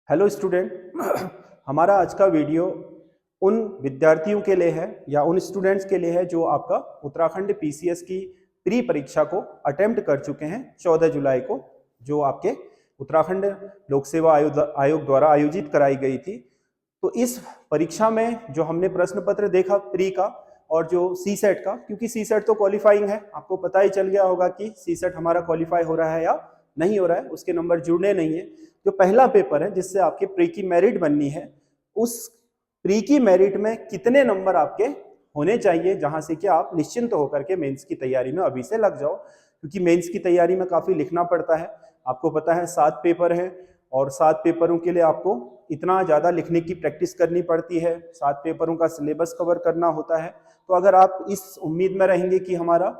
Hello student. हमारा आज का वीडियो उन विद्यार्थियों के लिए है या उन स्टूडेंट्स के लिए है जो आपका उत्तराखंड पीसीएस की प्री परीक्षा को अटेम्प्ट कर चुके हैं 14 जुलाई को, जो आपके उत्तराखंड लोक सेवा आयोग द्वारा आयोजित कराई गई थी। तो इस परीक्षा में जो हमने प्रश्न पत्र देखा प्री का और जो सी सेट का, क्योंकि सी सेट तो क्वालिफाइंग है, आपको पता ही चल गया होगा कि सी सेट हमारा क्वालिफाई हो रहा है या नहीं हो रहा है, उसके नंबर जुड़ने नहीं है। जो पहला पेपर है जिससे आपके प्री की मेरिट बननी है, उस प्री की मेरिट में कितने नंबर आपके होने चाहिए जहां से कि आप निश्चिंत होकर के मेंस की तैयारी में अभी से लग जाओ, क्योंकि मेंस की तैयारी में काफी लिखना पड़ता है। आपको पता है 7 पेपर है और 7 पेपरों के लिए आपको इतना ज्यादा लिखने की प्रैक्टिस करनी पड़ती है, 7 पेपरों का सिलेबस कवर करना होता है। तो अगर आप इस उम्मीद में रहेंगे कि हमारा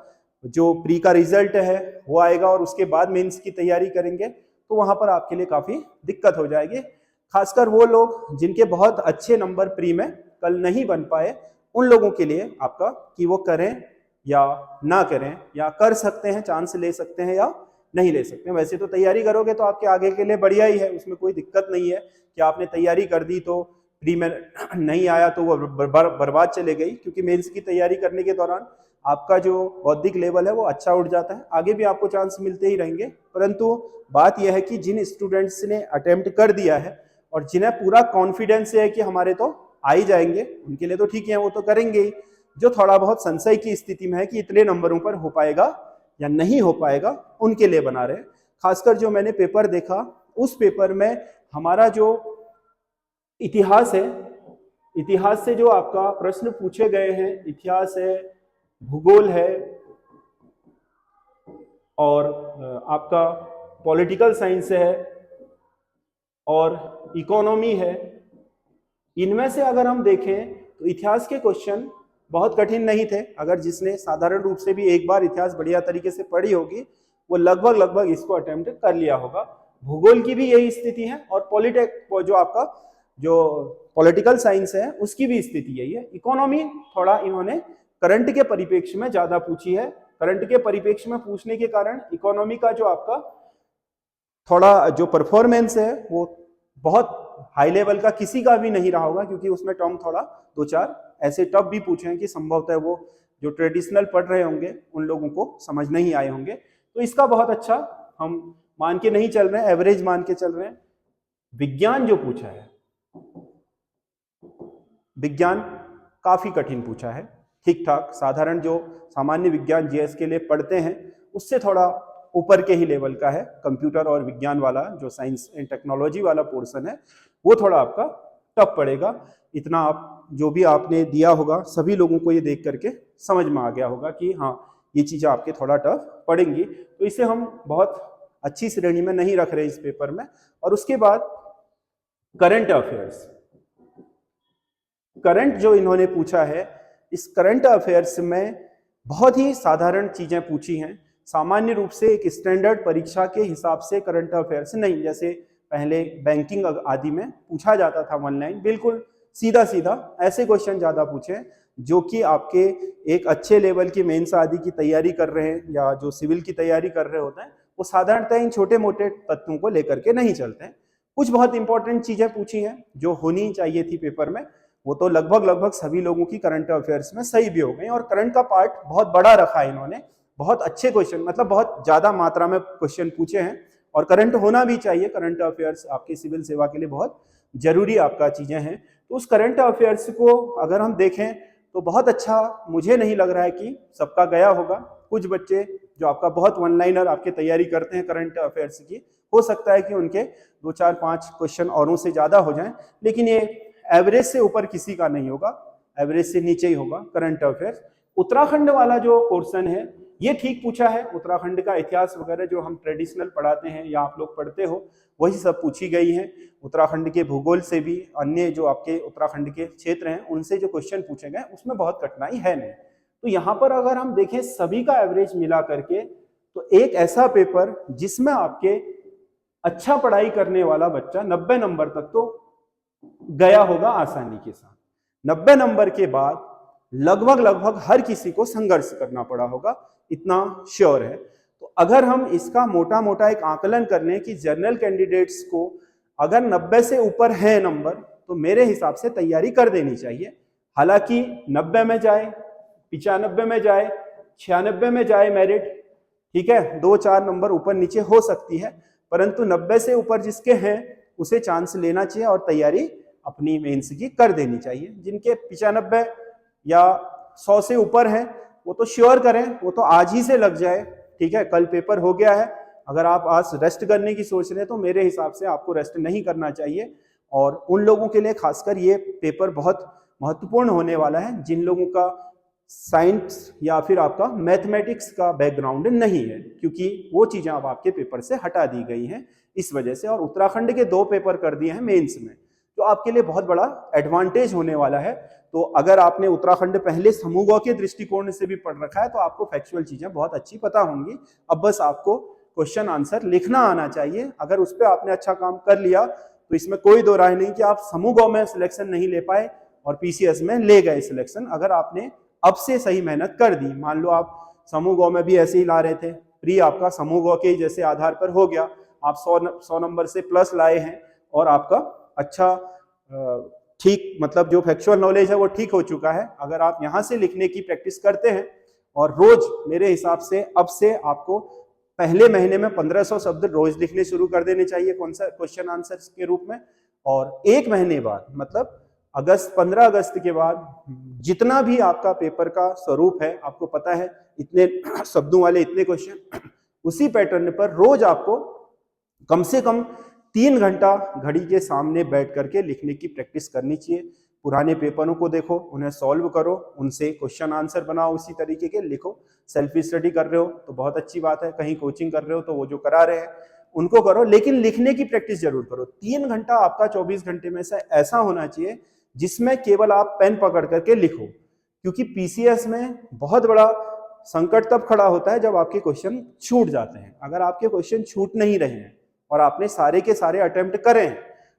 जो प्री का रिजल्ट है वो आएगा और उसके बाद मेंस की तैयारी करेंगे, तो वहां पर आपके लिए काफी दिक्कत हो जाएगी। खासकर वो लोग जिनके बहुत अच्छे नंबर प्री में कल नहीं बन पाए, उन लोगों के लिए आपका कि वो करें या ना करें, या कर सकते हैं, चांस ले सकते हैं या नहीं ले सकते हैं। वैसे तो तैयारी करोगे तो आपके आगे के लिए बढ़िया ही है, उसमें कोई दिक्कत नहीं है कि आपने तैयारी कर दी तो प्री में नहीं आया तो वो बर्बाद चले गई, क्योंकि मेंस की तैयारी करने के दौरान आपका जो बौद्धिक लेवल है वो अच्छा उठ जाता है, आगे भी आपको चांस मिलते ही रहेंगे। परंतु बात यह है कि जिन स्टूडेंट्स ने अटेम्प्ट कर दिया है और जिन्हें पूरा कॉन्फिडेंस है कि हमारे तो आ ही जाएंगे, उनके लिए तो ठीक है, वो तो करेंगे ही। जो थोड़ा बहुत संशय की स्थिति में है कि इतने नंबरों पर हो पाएगा या नहीं हो पाएगा, उनके लिए बना रहे। खासकर जो मैंने पेपर देखा, उस पेपर में हमारा जो इतिहास है, इतिहास से जो आपका प्रश्न पूछे गए हैं, इतिहास है, भूगोल है और आपका पॉलिटिकल साइंस है और इकोनॉमी है। इनमें से अगर हम देखें तो इतिहास के क्वेश्चन बहुत कठिन नहीं थे। अगर जिसने साधारण रूप से भी एक बार इतिहास बढ़िया तरीके से पढ़ी होगी, वो लगभग इसको अटेम्प्ट कर लिया होगा। भूगोल की भी यही स्थिति है और जो आपका जो पॉलिटिकल साइंस है उसकी भी स्थिति यही है। इकोनॉमी थोड़ा इन्होंने करंट के परिप्रेक्ष्य में ज्यादा पूछी है। करंट के परिप्रेक्ष्य में पूछने के कारण इकोनॉमी का जो आपका थोड़ा जो परफॉर्मेंस है वो बहुत हाई लेवल का किसी का भी नहीं रहा होगा, क्योंकि उसमें टर्म थोड़ा 2-4 ऐसे टफ भी पूछे हैं कि संभवतः वो जो ट्रेडिशनल पढ़ रहे होंगे उन लोगों को समझ नहीं आए होंगे। तो इसका बहुत अच्छा हम मान के नहीं चल रहे हैं, एवरेज मान के चल रहे हैं। विज्ञान जो पूछा है, विज्ञान काफी कठिन पूछा है, ठीक ठाक साधारण जो सामान्य विज्ञान जीएस के लिए पढ़ते हैं उससे थोड़ा ऊपर के ही लेवल का है। कंप्यूटर और विज्ञान वाला जो साइंस एंड टेक्नोलॉजी वाला पोर्शन है वो थोड़ा आपका टफ पड़ेगा। इतना आप जो भी आपने दिया होगा सभी लोगों को ये देख करके समझ में आ गया होगा कि हाँ ये चीजें आपके थोड़ा टफ पड़ेंगी। तो इसे हम बहुत अच्छी श्रेणी में नहीं रख रहे इस पेपर में। और उसके बाद करंट अफेयर्स, करंट जो इन्होंने पूछा है, इस करंट अफेयर्स में बहुत ही साधारण चीजें पूछी हैं। सामान्य रूप से एक स्टैंडर्ड परीक्षा के हिसाब से करंट अफेयर्स नहीं, जैसे पहले बैंकिंग आदि में पूछा जाता था वन लाइन, बिल्कुल सीधा सीधा ऐसे क्वेश्चन ज्यादा पूछे जो कि आपके एक अच्छे लेवल की मेंस आदि की तैयारी कर रहे हैं या जो सिविल की तैयारी कर रहे होते हैं, वो साधारणतः इन छोटे मोटे तत्वों को लेकर के नहीं चलते हैं। कुछ बहुत इंपॉर्टेंट चीजें पूछी हैं जो होनी चाहिए थी पेपर में, वो तो लगभग सभी लोगों की करंट अफेयर्स में सही भी हो गई। और करंट का पार्ट बहुत बड़ा रखा है इन्होंने, बहुत अच्छे क्वेश्चन, मतलब बहुत ज्यादा मात्रा में क्वेश्चन पूछे हैं। और करंट होना भी चाहिए, करंट अफेयर्स आपकी सिविल सेवा के लिए बहुत जरूरी आपका चीजें हैं। तो उस करंट अफेयर्स को अगर हम देखें तो बहुत अच्छा मुझे नहीं लग रहा है कि सबका गया होगा। कुछ बच्चे जो आपका बहुत वन लाइनर आपके तैयारी करते हैं करंट अफेयर्स की, हो सकता है कि उनके 2-4-5 क्वेश्चन औरों से ज्यादा हो जाएं, लेकिन ये एवरेज से ऊपर किसी का नहीं होगा, एवरेज से नीचे ही होगा करंट अफेयर्स। उत्तराखंड वाला जो पोर्शन है ये ठीक पूछा है। उत्तराखंड का इतिहास वगैरह जो हम ट्रेडिशनल पढ़ाते हैं या आप लोग पढ़ते हो वही सब पूछी गई है। उत्तराखंड के भूगोल से भी, अन्य जो आपके उत्तराखंड के क्षेत्र हैं उनसे जो क्वेश्चन पूछे गए उसमें बहुत कठिनाई है नहीं। तो यहाँ पर अगर हम देखें सभी का एवरेज मिला करके, तो एक ऐसा पेपर जिसमें आपके अच्छा पढ़ाई करने वाला बच्चा 90 नंबर तक तो गया होगा आसानी के साथ। 90 नंबर के बाद लगभग हर किसी को संघर्ष करना पड़ा होगा, इतना श्योर है। तो अगर हम इसका मोटा मोटा एक आकलन कर लें कि जनरल कैंडिडेट्स को अगर 90 से ऊपर है नंबर तो मेरे हिसाब से तैयारी कर देनी चाहिए। हालांकि 90 में जाए, 95 में जाए, 96 में जाए मेरिट, ठीक है, 2-4 नंबर ऊपर नीचे हो सकती है, परंतु 90 से ऊपर जिसके हैं उसे चांस लेना चाहिए और तैयारी अपनी मेंस की कर देनी चाहिए। जिनके 95 या 100 से ऊपर है वो तो श्योर करें, वो तो आज ही से लग जाए, ठीक है, कल पेपर हो गया है। अगर आप आज रेस्ट करने की सोच रहे हैं तो मेरे हिसाब से आपको रेस्ट नहीं करना चाहिए। और उन लोगों के लिए खासकर ये पेपर बहुत महत्वपूर्ण होने वाला है जिन लोगों का साइंस या फिर आपका मैथमेटिक्स का बैकग्राउंड नहीं है, क्योंकि वो चीजें अब आपके पेपर से हटा दी गई हैं इस वजह से। और उत्तराखंड के 2 पेपर कर दिए हैं मेंस में, तो आपके लिए बहुत बड़ा एडवांटेज होने वाला है। तो अगर आपने उत्तराखंड पहले समूह के दृष्टिकोण से भी पढ़ रखा है तो आपको फैक्चुअल चीजें बहुत अच्छी पता होंगी। अब बस आपको क्वेश्चन आंसर लिखना आना चाहिए। अगर उस पर आपने अच्छा काम कर लिया तो इसमें कोई दो राय नहीं कि आप समूह में सिलेक्शन नहीं ले पाए और पीसीएस में ले गए सिलेक्शन। अगर आपने अब से सही मेहनत कर दी, मान लो आप समूह में भी ऐसे ही ला रहे थे, प्री आपका समूह के जैसे आधार पर हो गया, आप 100 नंबर से प्लस लाए हैं और आपका अच्छा ठीक, मतलब जो फैक्चुअल नॉलेज है वो ठीक हो चुका है। अगर आप यहाँ से लिखने की प्रैक्टिस करते हैं और रोज, मेरे हिसाब से अब से आपको पहले महीने में 1500 शब्द रोज लिखने शुरू कर देने चाहिए कौन सा क्वेश्चन आंसर्स के रूप में। और 1 महीने बाद, मतलब 15 अगस्त के बाद जितना भी आपका पेपर का स्वरूप है, आपको पता है इतने शब्दों वाले इतने क्वेश्चन, उसी पैटर्न पर रोज आपको कम से कम 3 घंटा घड़ी के सामने बैठ करके लिखने की प्रैक्टिस करनी चाहिए। पुराने पेपरों को देखो, उन्हें सॉल्व करो, उनसे क्वेश्चन आंसर बनाओ, उसी तरीके के लिखो। सेल्फ स्टडी कर रहे हो तो बहुत अच्छी बात है, कहीं कोचिंग कर रहे हो तो वो जो करा रहे हैं उनको करो, लेकिन लिखने की प्रैक्टिस जरूर करो। 3 घंटा आपका 24 घंटे में से ऐसा होना चाहिए जिसमें केवल आप पेन पकड़ करके लिखो, क्योंकि पीसीएस में बहुत बड़ा संकट तब खड़ा होता है जब आपके क्वेश्चन छूट जाते हैं। अगर आपके क्वेश्चन छूट नहीं रहे हैं और आपने सारे के सारे अटेम्प्ट करें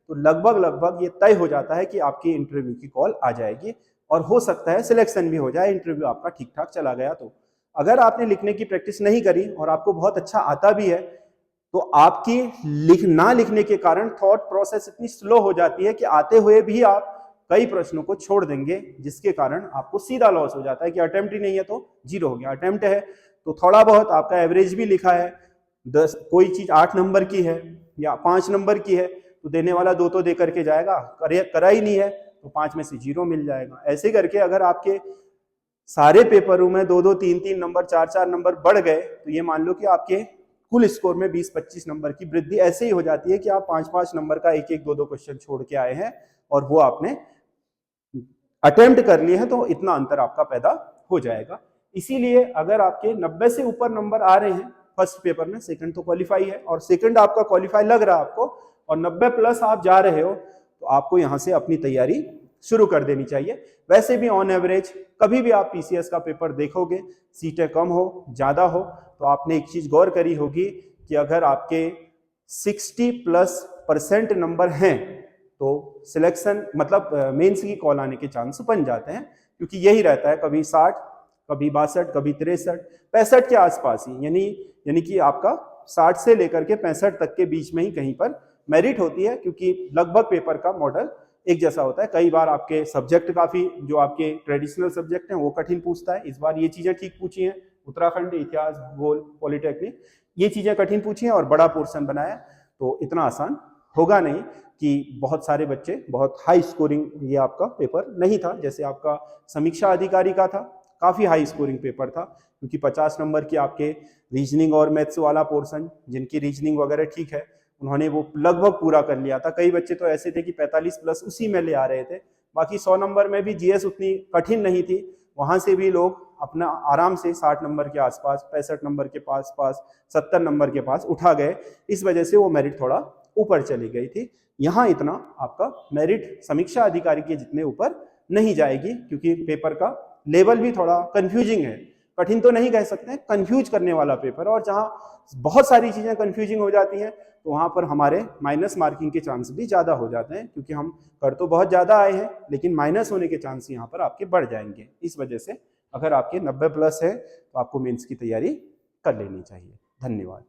तो लगभग ये तय हो जाता है कि आपकी इंटरव्यू की कॉल आ जाएगी और हो सकता है सिलेक्शन भी हो जाए, इंटरव्यू आपका ठीक ठाक चला गया तो। अगर आपने लिखने की प्रैक्टिस नहीं करी और आपको बहुत अच्छा आता भी है तो आपकी ना लिखने के कारण थॉट प्रोसेस इतनी स्लो हो जाती है कि आते हुए भी आप कई प्रश्नों को छोड़ देंगे, जिसके कारण आपको सीधा लॉस हो जाता है कि अटेम्प्ट ही नहीं है तो 0 हो गया। अटेम्प्ट है तो थोड़ा बहुत आपका एवरेज भी लिखा है, 10 कोई चीज 8 नंबर की है या 5 नंबर की है तो देने वाला 2 तो दे करके जाएगा, करा ही नहीं है तो 5 में से 0 मिल जाएगा। ऐसे करके अगर आपके सारे पेपरों में 2-2, 3-3 नंबर, 4-4 नंबर बढ़ गए तो ये मान लो कि आपके कुल स्कोर में 20-25 नंबर की वृद्धि ऐसे ही हो जाती है कि आप 5-5 नंबर का 1-1, 2-2 क्वेश्चन छोड़ के आए हैं और वो आपने अटेम्प्ट कर लिए हैं, तो इतना अंतर आपका पैदा हो जाएगा। इसीलिए अगर आपके 90 से ऊपर नंबर आ रहे हैं फर्स्ट पेपर में, सेकंड तो क्वालिफाई है और सेकंड आपका क्वालिफाई लग रहा है आपको और 90 प्लस आप जा रहे हो तो आपको यहां से अपनी तैयारी शुरू कर देनी चाहिए। वैसे भी ऑन एवरेज कभी भी आप पीसीएस का पेपर देखोगे, सीटें कम हो ज्यादा हो तो आपने एक चीज गौर करी होगी कि अगर आपके 60+% नंबर हैं तो सिलेक्शन, मतलब मेंस की कॉल आने के चांस बन जाते हैं, क्योंकि यही रहता है, कभी 60, कभी 62, कभी 63, 65 के आसपास ही, यानी कि आपका 60 से लेकर के 65 तक के बीच में ही कहीं पर मेरिट होती है, क्योंकि लगभग पेपर का मॉडल एक जैसा होता है। कई बार आपके सब्जेक्ट काफी, जो आपके ट्रेडिशनल सब्जेक्ट हैं वो कठिन पूछता है। इस बार ये चीजें ठीक पूछी हैं, उत्तराखंड, इतिहास, भूगोल, पॉलिटेक्निक, ये चीजें कठिन पूछी हैं और बड़ा पोर्शन बनाया, तो इतना आसान होगा नहीं कि बहुत सारे बच्चे, बहुत हाई स्कोरिंग ये आपका पेपर नहीं था। जैसे आपका समीक्षा अधिकारी का था, काफी हाई स्कोरिंग पेपर था, क्योंकि 50 नंबर की आपके रीजनिंग और मैथ्स वाला पोर्शन, जिनकी रीजनिंग वगैरह ठीक है उन्होंने वो लगभग पूरा कर लिया था। कई बच्चे तो ऐसे थे कि 45 प्लस उसी में ले आ रहे थे। बाकी 100 नंबर में भी जीएस उतनी कठिन नहीं थी, वहां से भी लोग अपना आराम से 60 नंबर के आसपास, 65 नंबर के पास, 70 नंबर के पास उठा गए। इस वजह से वो मेरिट थोड़ा ऊपर चली गई थी। यहाँ इतना आपका मेरिट समीक्षा अधिकारी के जितने ऊपर नहीं जाएगी, क्योंकि पेपर का लेवल भी थोड़ा कंफ्यूजिंग है। कठिन तो नहीं कह सकते, कंफ्यूज करने वाला पेपर, और जहाँ बहुत सारी चीजें कंफ्यूजिंग हो जाती हैं तो वहां पर हमारे माइनस मार्किंग के चांस भी ज्यादा हो जाते हैं, क्योंकि हम कर तो बहुत ज्यादा आए हैं लेकिन माइनस होने के चांस यहाँ पर आपके बढ़ जाएंगे। इस वजह से अगर आपके 90 प्लस है तो आपको मेंस की तैयारी कर लेनी चाहिए। धन्यवाद।